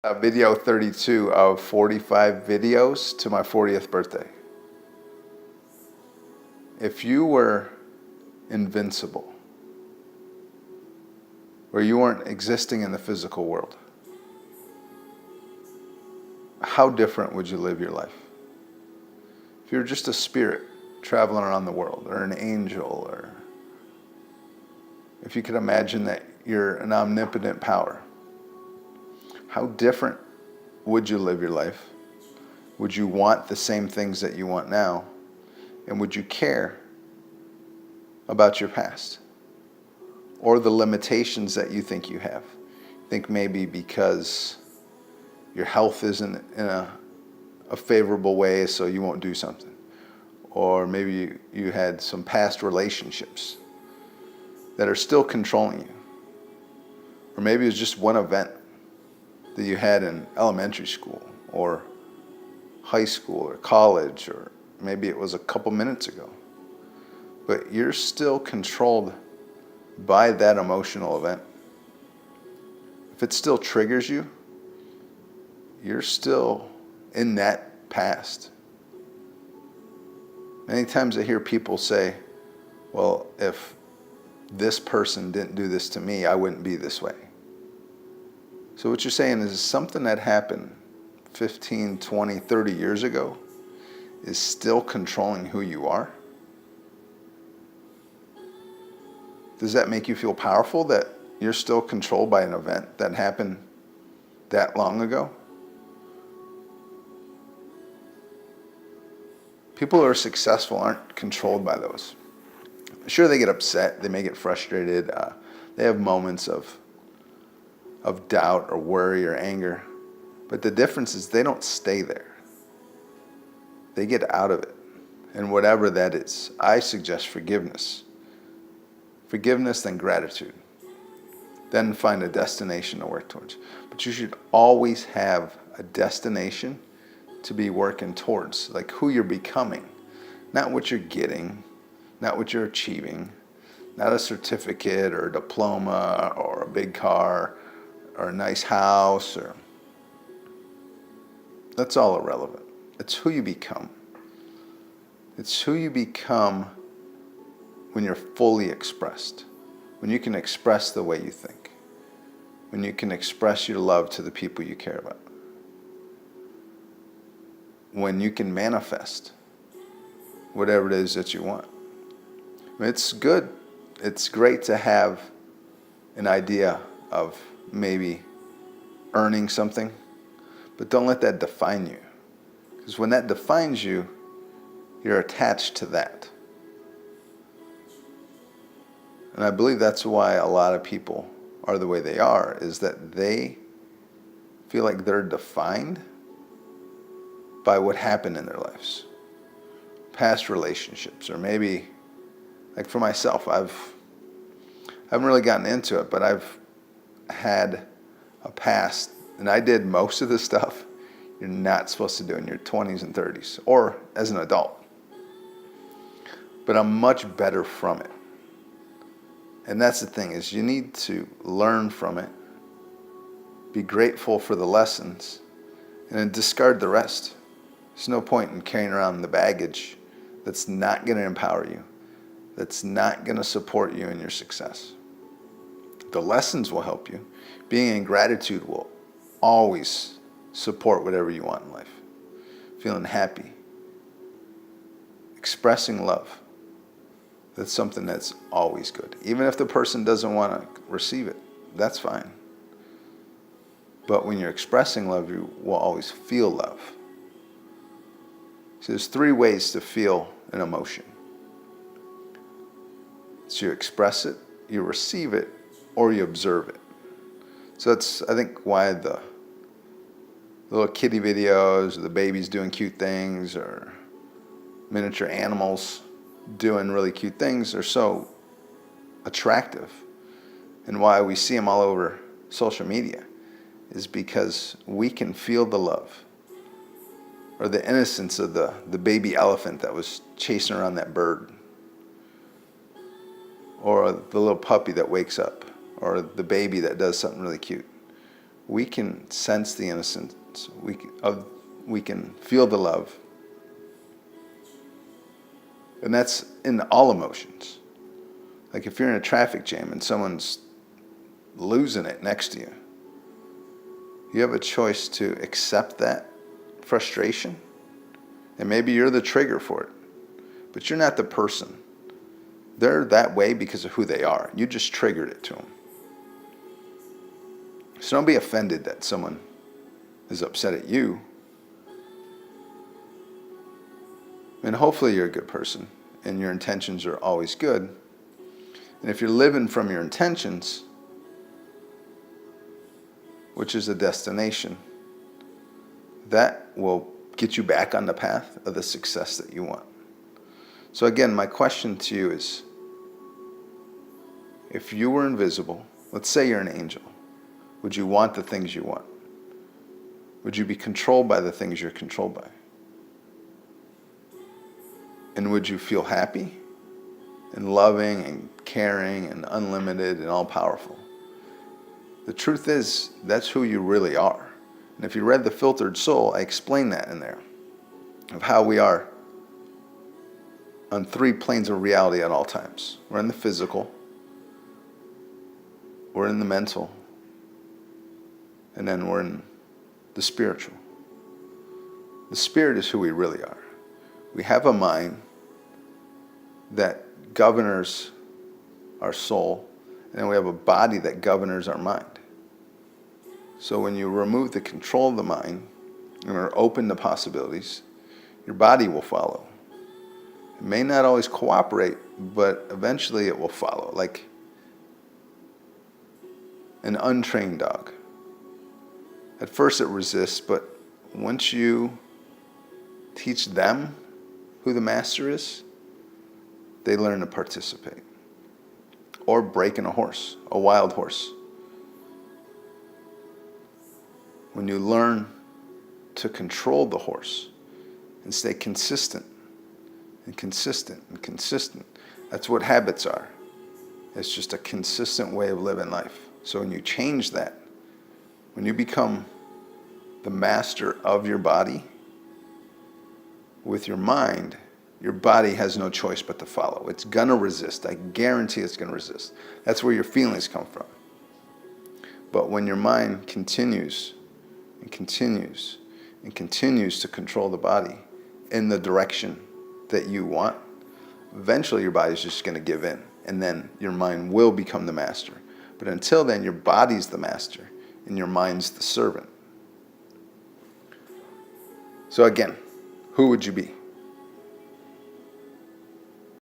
Video 32 of 45 videos to my 40th birthday. If you were invincible, or you weren't existing in the physical world, how different would you live your life? If you were just a spirit traveling around the world, or an angel, or if you could imagine that you're an omnipotent power, how different would you live your life? Would you want the same things that you want now? And would you care about your past? Or the limitations that you think you have? Think maybe because your health isn't in a favorable way, so you won't do something. Or maybe you had some past relationships that are still controlling you. Or maybe it was just one event that you had in elementary school or high school or college, or maybe it was a couple minutes ago. But you're still controlled by that emotional event. If it still triggers you, you're still in that past. Many times I hear people say, well, if this person didn't do this to me, I wouldn't be this way. So what you're saying is something that happened 15, 20, 30 years ago is still controlling who you are? Does that make you feel powerful that you're still controlled by an event that happened that long ago? People who are successful aren't controlled by those. Sure, they get upset, they may get frustrated, they have moments of doubt or worry or anger. But the difference is they don't stay there. They get out of it. And whatever that is, I suggest forgiveness. Forgiveness, then gratitude. Then find a destination to work towards. But you should always have a destination to be working towards, like who you're becoming. Not what you're getting, not what you're achieving, not a certificate or a diploma or a big car or a nice house, or that's all irrelevant. It's who you become. It's who you become when you're fully expressed, when you can express the way you think, when you can express your love to the people you care about, when you can manifest whatever it is that you want. I mean, it's good. It's great to have an idea of maybe earning something, but don't let that define you. Because when that defines you, you're attached to that. And I believe that's why a lot of people are the way they are, is that they feel like they're defined by what happened in their lives. Past relationships, or maybe, like for myself, I haven't really gotten into it, but I've had a past, and I did most of the stuff you're not supposed to do in your 20s and 30s, or as an adult. But I'm much better from it. And that's the thing, is you need to learn from it, be grateful for the lessons, and then discard the rest. There's no point in carrying around the baggage that's not going to empower you, that's not going to support you in your success. The lessons will help you. Being in gratitude will always support whatever you want in life. Feeling happy. Expressing love. That's something that's always good. Even if the person doesn't want to receive it, that's fine. But when you're expressing love, you will always feel love. So there's 3 ways to feel an emotion. So you express it, you receive it, or you observe it. So that's, I think, why the little kitty videos, or the babies doing cute things, or miniature animals doing really cute things are so attractive, and why we see them all over social media is because we can feel the love, or the innocence of the baby elephant that was chasing around that bird, or the little puppy that wakes up, or the baby that does something really cute. we can sense the innocence. We can feel the love. And that's in all emotions. Like if you're in a traffic jam and someone's losing it next to you, you have a choice to accept that frustration. And maybe you're the trigger for it. But you're not the person. They're that way because of who they are. You just triggered it to them. So don't be offended that someone is upset at you. And hopefully you're a good person and your intentions are always good. And if you're living from your intentions, which is a destination, that will get you back on the path of the success that you want. So again, my question to you is, if you were invisible, let's say you're an angel, would you want the things you want? Would you be controlled by the things you're controlled by? And would you feel happy and loving and caring and unlimited and all-powerful? The truth is, that's who you really are. And if you read The Filtered Soul, I explain that in there, of how we are on 3 planes of reality at all times. We're in the physical, we're in the mental, and then we're in the spiritual. The spirit is who we really are. We have a mind that governs our soul, and then we have a body that governs our mind. So when you remove the control of the mind and are open to possibilities, your body will follow. It may not always cooperate, but eventually it will follow, like an untrained dog. At first it resists, but once you teach them who the master is, they learn to participate. Or breaking a horse, a wild horse. When you learn to control the horse and stay consistent and consistent and consistent, that's what habits are. It's just a consistent way of living life. So when you change that, when you become the master of your body with your mind, your body has no choice but to follow. It's going to resist. I guarantee it's going to resist. That's where your feelings come from. But when your mind continues and continues and continues to control the body in the direction that you want, eventually your body's just going to give in, and then your mind will become the master. But until then, your body's the master and your mind's the servant. So again, who would you be?